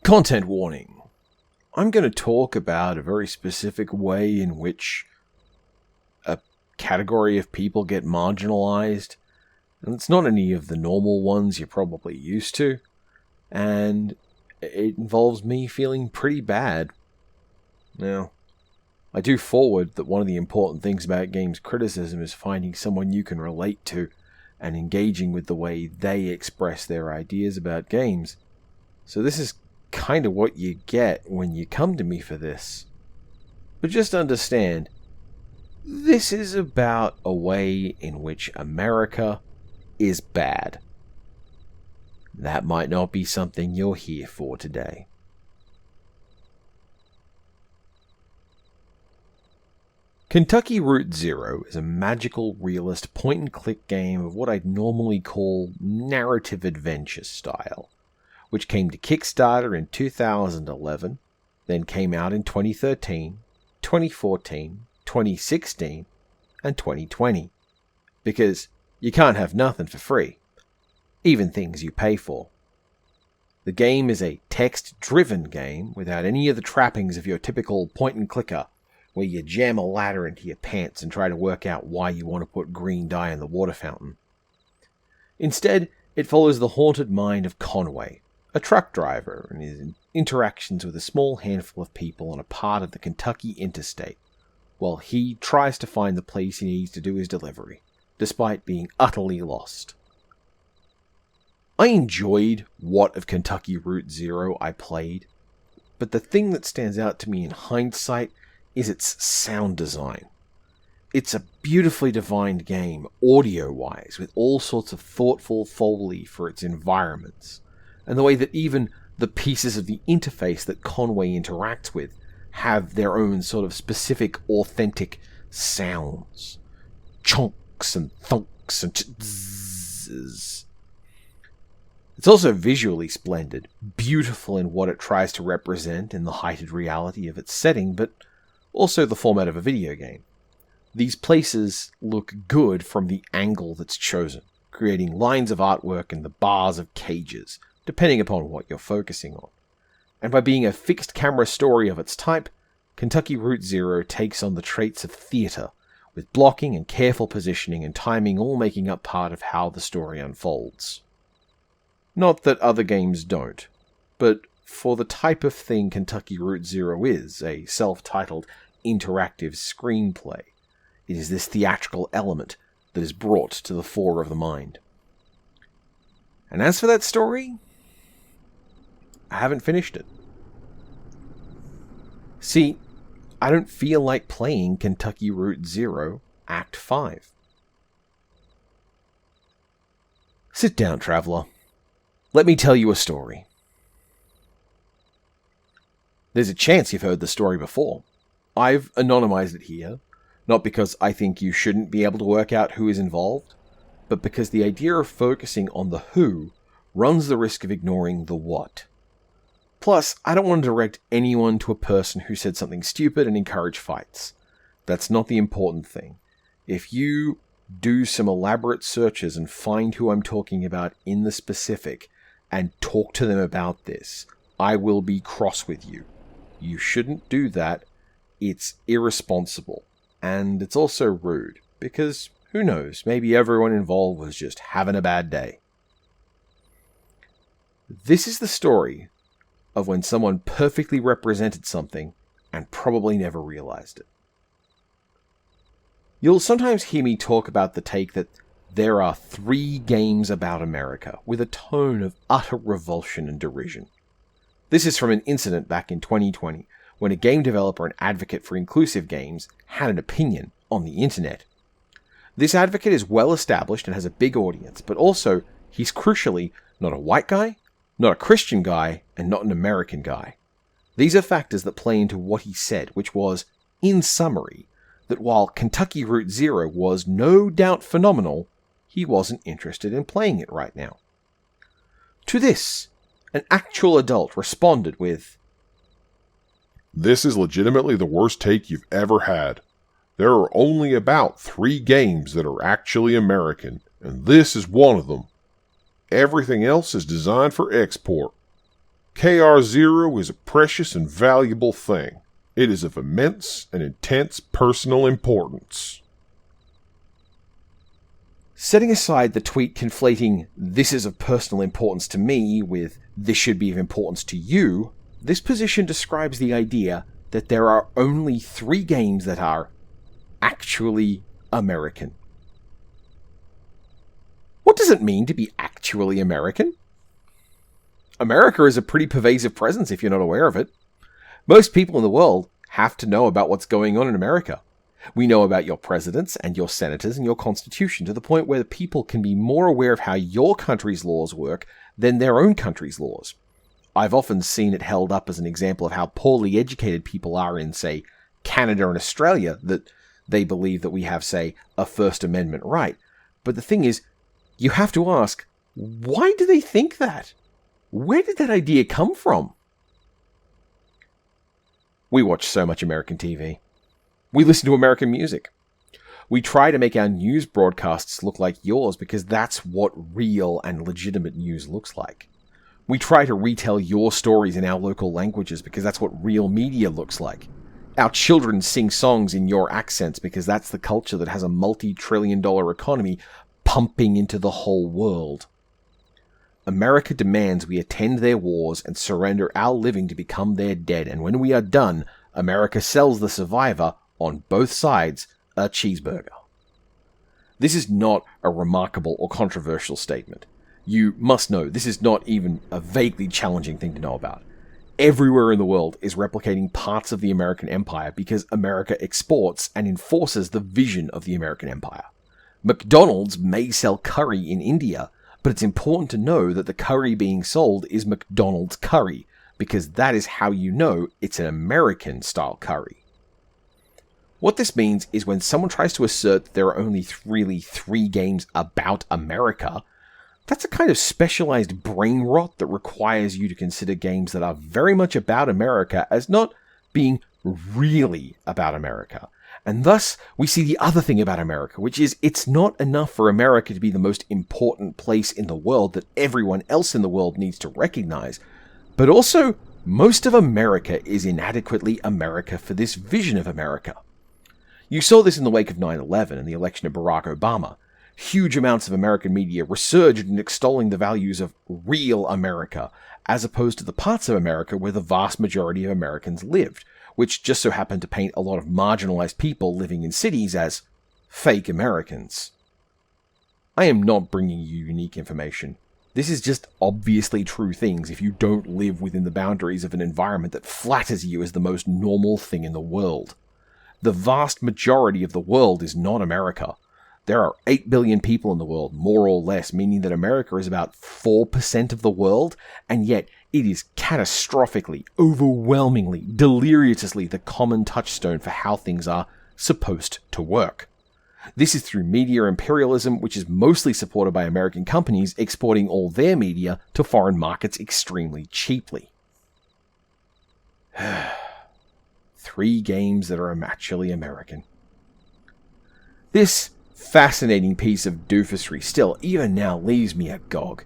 Content warning. I'm going to talk about a very specific way in which a category of people get marginalized. And it's not any of the normal ones you're probably used to. And it involves me feeling pretty bad. Now, I do forward that one of the important things about games criticism is finding someone you can relate to and engaging with the way they express their ideas about games. So this is kind of what you get when you come to me for this. But just understand, this is about a way in which America is bad. That might not be something you're here for today. Kentucky Route Zero is a magical, realist, point-and-click game of what I'd normally call narrative adventure style, which came to Kickstarter in 2011, then came out in 2013, 2014, 2016, and 2020. Because you can't have nothing for free, even things you pay for. The game is a text-driven game without any of the trappings of your typical point-and-clicker, where you jam a ladder into your pants and try to work out why you want to put green dye in the water fountain. Instead, it follows the haunted mind of Conway, a truck driver, and his interactions with a small handful of people on a part of the Kentucky interstate, while he tries to find the place he needs to do his delivery, despite being utterly lost. I enjoyed what of Kentucky Route Zero I played, but the thing that stands out to me in hindsight is its sound design. It's a beautifully designed game, audio-wise, with all sorts of thoughtful foley for its environments, and the way that even the pieces of the interface that Conway interacts with have their own sort of specific, authentic sounds. Chunks and thunks and zzz. It's also visually splendid, beautiful in what it tries to represent in the heightened reality of its setting, but also the format of a video game. These places look good from the angle that's chosen, creating lines of artwork and the bars of cages, depending upon what you're focusing on. And by being a fixed camera story of its type, Kentucky Route Zero takes on the traits of theatre, with blocking and careful positioning and timing all making up part of how the story unfolds. Not that other games don't, but for the type of thing Kentucky Route Zero is, a self-titled interactive screenplay, it is this theatrical element that is brought to the fore of the mind. And as for that story, I haven't finished it. See, I don't feel like playing Kentucky Route Zero Act 5. Sit down, traveler. Let me tell you a story. There's a chance you've heard the story before. I've anonymized it here, not because I think you shouldn't be able to work out who is involved, but because the idea of focusing on the who runs the risk of ignoring the what. Plus, I don't want to direct anyone to a person who said something stupid and encourage fights. That's not the important thing. If you do some elaborate searches and find who I'm talking about in the specific, and talk to them about this, I will be cross with you. You shouldn't do that. It's irresponsible. And it's also rude, because who knows, maybe everyone involved was just having a bad day. This is the story of when someone perfectly represented something and probably never realized it. You'll sometimes hear me talk about the take that there are 3 games about America with a tone of utter revulsion and derision. This is from an incident back in 2020 when a game developer and advocate for inclusive games had an opinion on the internet. This advocate is well established and has a big audience, but also he's crucially not a white guy, not a Christian guy, and not an American guy. These are factors that play into what he said, which was, in summary, that while Kentucky Route Zero was no doubt phenomenal, he wasn't interested in playing it right now. To this, an actual adult responded with, "This is legitimately the worst take you've ever had. There are only about 3 games that are actually American, and this is one of them. Everything else is designed for export. KR0 is a precious and valuable thing. It is of immense and intense personal importance. Setting aside the tweet conflating "this is of personal importance to me" with "this should be of importance to you," this position describes the idea that there are only 3 games that are actually American. What does it mean to be actually American? America is a pretty pervasive presence if you're not aware of it. Most people in the world have to know about what's going on in America. We know about your presidents and your senators and your constitution to the point where the people can be more aware of how your country's laws work than their own country's laws. I've often seen it held up as an example of how poorly educated people are in, say, Canada and Australia, that they believe that we have, say, a First Amendment right. But the thing is, you have to ask, why do they think that? Where did that idea come from? We watch so much American TV. We listen to American music. We try to make our news broadcasts look like yours because that's what real and legitimate news looks like. We try to retell your stories in our local languages because that's what real media looks like. Our children sing songs in your accents because that's the culture that has a multi-trillion-dollar economy pumping into the whole world. America demands we attend their wars and surrender our living to become their dead, and when we are done, America sells the survivor, on both sides, a cheeseburger. This is not a remarkable or controversial statement. You must know this is not even a vaguely challenging thing to know about. Everywhere in the world is replicating parts of the American empire because America exports and enforces the vision of the American empire. McDonald's may sell curry in India, but it's important to know that the curry being sold is McDonald's curry, because that is how you know it's an American-style curry. What this means is when someone tries to assert that there are only really 3 games about America, that's a kind of specialized brain rot that requires you to consider games that are very much about America as not being really about America. And thus, we see the other thing about America, which is it's not enough for America to be the most important place in the world that everyone else in the world needs to recognize, but also most of America is inadequately America for this vision of America. You saw this in the wake of 9/11 and the election of Barack Obama. Huge amounts of American media resurged in extolling the values of real America, as opposed to the parts of America where the vast majority of Americans lived, which just so happened to paint a lot of marginalized people living in cities as fake Americans. I am not bringing you unique information. This is just obviously true things if you don't live within the boundaries of an environment that flatters you as the most normal thing in the world. The vast majority of the world is not America. There are 8 billion people in the world, more or less, meaning that America is about 4% of the world, and yet it is catastrophically, overwhelmingly, deliriously the common touchstone for how things are supposed to work. This is through media imperialism, which is mostly supported by American companies exporting all their media to foreign markets extremely cheaply. 3 games that are actually American. This fascinating piece of doofusry still, even now, leaves me agog.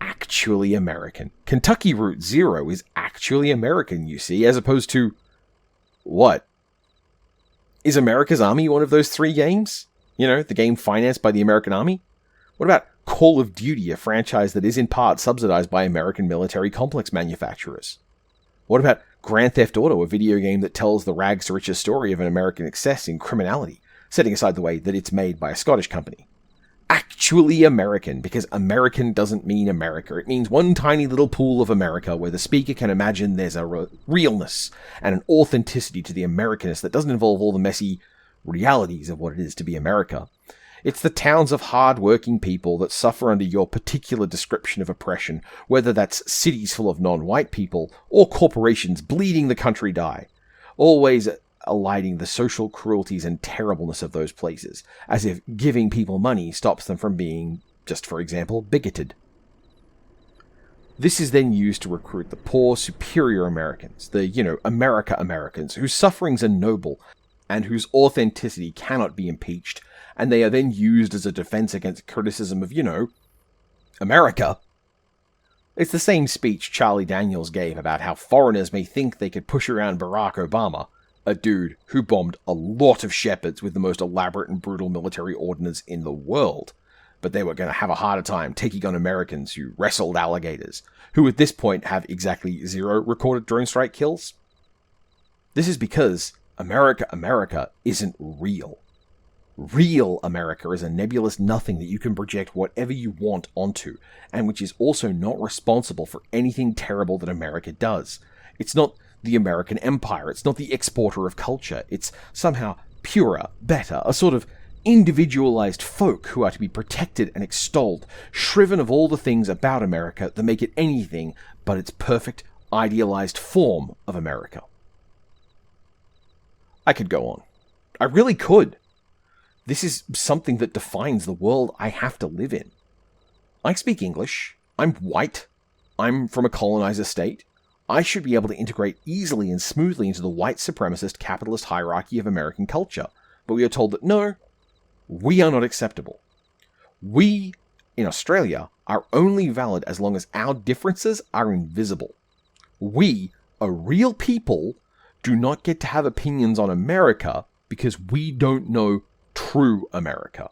Actually American. Kentucky Route Zero is actually American, you see, as opposed to... what? Is America's Army one of those 3 games? You know, the game financed by the American Army? What about Call of Duty, a franchise that is in part subsidized by American military complex manufacturers? What about Grand Theft Auto, a video game that tells the rags to riches story of an American excess in criminality, setting aside the way that it's made by a Scottish company? Actually American, because American doesn't mean America. It means one tiny little pool of America where the speaker can imagine there's a realness and an authenticity to the Americanness that doesn't involve all the messy realities of what it is to be America. It's the towns of hard-working people that suffer under your particular description of oppression, whether that's cities full of non-white people or corporations bleeding the country dry. Always alighting the social cruelties and terribleness of those places, as if giving people money stops them from being, just for example, bigoted. This is then used to recruit the poor, superior Americans, the, America Americans, whose sufferings are noble and whose authenticity cannot be impeached, and they are then used as a defense against criticism of, America. It's the same speech Charlie Daniels gave about how foreigners may think they could push around Barack Obama, a dude who bombed a lot of shepherds with the most elaborate and brutal military ordnance in the world, but they were going to have a harder time taking on Americans who wrestled alligators, who at this point have exactly 0 recorded drone strike kills. This is because America isn't real. Real America is a nebulous nothing that you can project whatever you want onto, and which is also not responsible for anything terrible that America does. It's not the American empire, it's not the exporter of culture, it's somehow purer, better, a sort of individualized folk who are to be protected and extolled, shriven of all the things about America that make it anything but its perfect, idealized form of America. I could go on. I really could. This is something that defines the world I have to live in. I speak English. I'm white. I'm from a colonizer state. I should be able to integrate easily and smoothly into the white supremacist capitalist hierarchy of American culture. But we are told that no, we are not acceptable. We, in Australia, are only valid as long as our differences are invisible. We, a real people, do not get to have opinions on America because we don't know true America.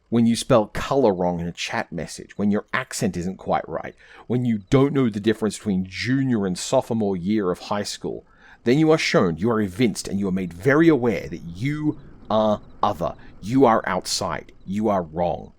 When you spell color wrong in a chat message, when your accent isn't quite right, when you don't know the difference between junior and sophomore year of high school, then you are shown, you are evinced, and you are made very aware that you are other. You are outside. You are wrong.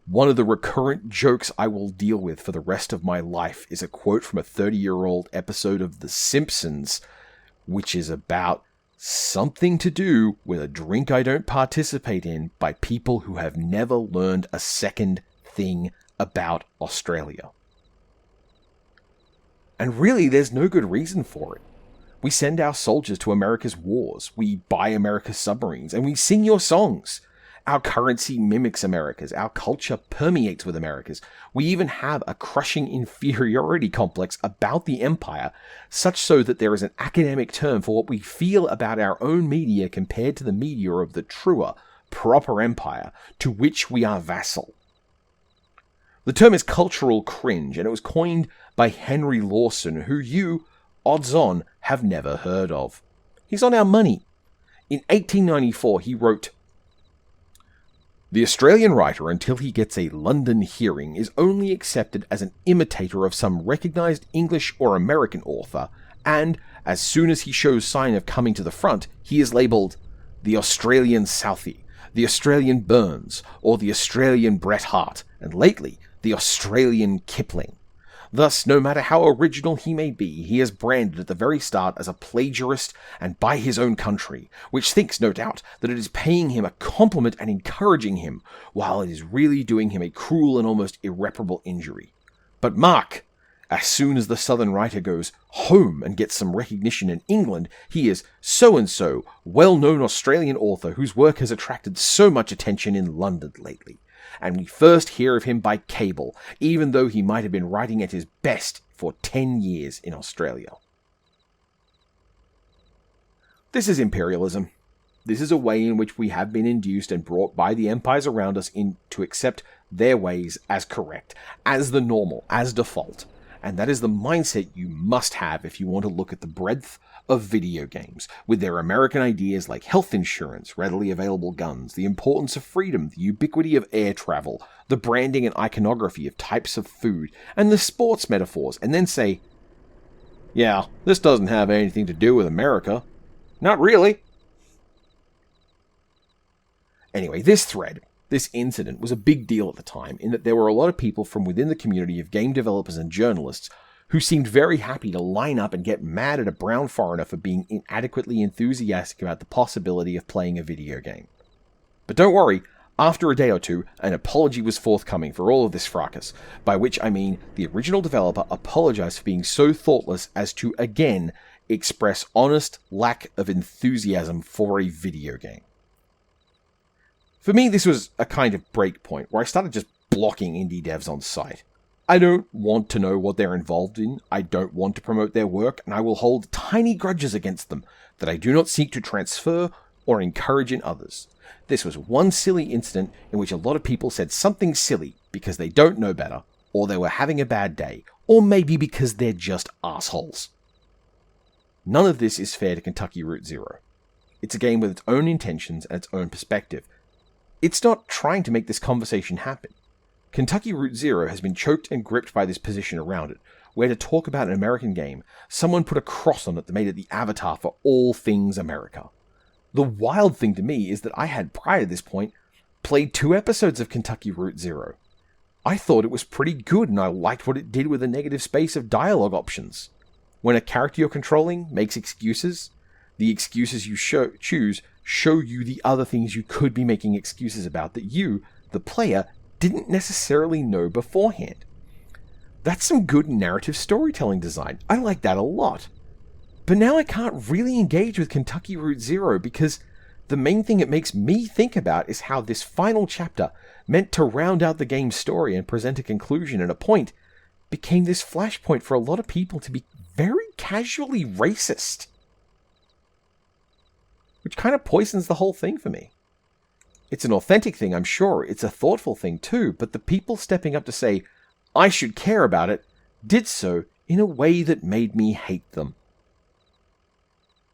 One of the recurrent jokes I will deal with for the rest of my life is a quote from a 30-year-old episode of The Simpsons, which is about something to do with a drink I don't participate in by people who have never learned a second thing about Australia. And really, there's no good reason for it. We send our soldiers to America's wars, we buy America's submarines, and we sing your songs. Our currency mimics America's, our culture permeates with America's. We even have a crushing inferiority complex about the empire, such so that there is an academic term for what we feel about our own media compared to the media of the truer, proper empire to which we are vassal. The term is cultural cringe, and it was coined by Henry Lawson, who you, odds on, have never heard of. He's on our money. In 1894, he wrote, "The Australian writer, until he gets a London hearing, is only accepted as an imitator of some recognised English or American author, and, as soon as he shows sign of coming to the front, he is labelled the Australian Southey, the Australian Burns, or the Australian Bret Hart, and lately, the Australian Kipling. Thus, no matter how original he may be, he is branded at the very start as a plagiarist and by his own country, which thinks, no doubt, that it is paying him a compliment and encouraging him, while it is really doing him a cruel and almost irreparable injury. But mark! As soon as the southern writer goes home and gets some recognition in England, he is so-and-so, well-known Australian author whose work has attracted so much attention in London lately. And we first hear of him by cable, even though he might have been writing at his best for 10 years in Australia." This is imperialism. This is a way in which we have been induced and brought by the empires around us to accept their ways as correct, as the normal, as default. And that is the mindset you must have if you want to look at the breadth of video games, with their American ideas like health insurance, readily available guns, the importance of freedom, the ubiquity of air travel, the branding and iconography of types of food, and the sports metaphors, and then say, "Yeah, this doesn't have anything to do with America." Not really. Anyway, this incident was a big deal at the time, in that there were a lot of people from within the community of game developers and journalists who seemed very happy to line up and get mad at a brown foreigner for being inadequately enthusiastic about the possibility of playing a video game. But don't worry, after a day or two, an apology was forthcoming for all of this fracas, by which I mean the original developer apologized for being so thoughtless as to again express honest lack of enthusiasm for a video game. For me, this was a kind of break point where I started just blocking indie devs on site. I don't want to know what they're involved in, I don't want to promote their work, and I will hold tiny grudges against them that I do not seek to transfer or encourage in others. This was one silly incident in which a lot of people said something silly because they don't know better, or they were having a bad day, or maybe because they're just assholes. None of this is fair to Kentucky Route Zero. It's a game with its own intentions and its own perspective. It's not trying to make this conversation happen. Kentucky Route Zero has been choked and gripped by this position around it, where to talk about an American game, someone put a cross on it that made it the avatar for all things America. The wild thing to me is that I had, prior to this point, played 2 episodes of Kentucky Route Zero. I thought it was pretty good and I liked what it did with the negative space of dialogue options. When a character you're controlling makes excuses, the excuses you choose show you the other things you could be making excuses about that you, the player, didn't necessarily know beforehand. That's some good narrative storytelling design. I like that a lot. But now I can't really engage with Kentucky Route Zero because the main thing it makes me think about is how this final chapter, meant to round out the game's story and present a conclusion and a point, became this flashpoint for a lot of people to be very casually racist. Which kind of poisons the whole thing for me. It's an authentic thing, I'm sure. It's a thoughtful thing too, but the people stepping up to say, I should care about it, did so in a way that made me hate them.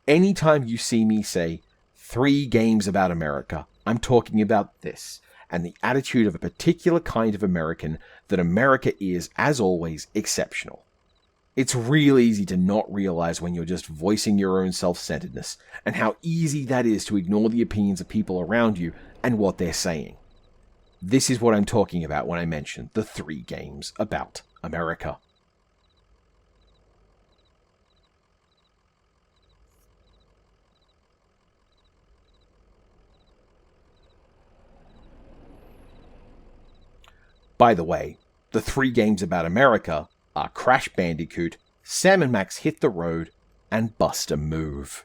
Anytime you see me say 3 games about America, I'm talking about this, and the attitude of a particular kind of American that America is, as always, exceptional. It's real easy to not realize when you're just voicing your own self-centeredness, and how easy that is to ignore the opinions of people around you and what they're saying. This is what I'm talking about when I mention the 3 games about America. By the way, the 3 games about America are Crash Bandicoot, Sam & Max Hit the Road, and Bust a Move.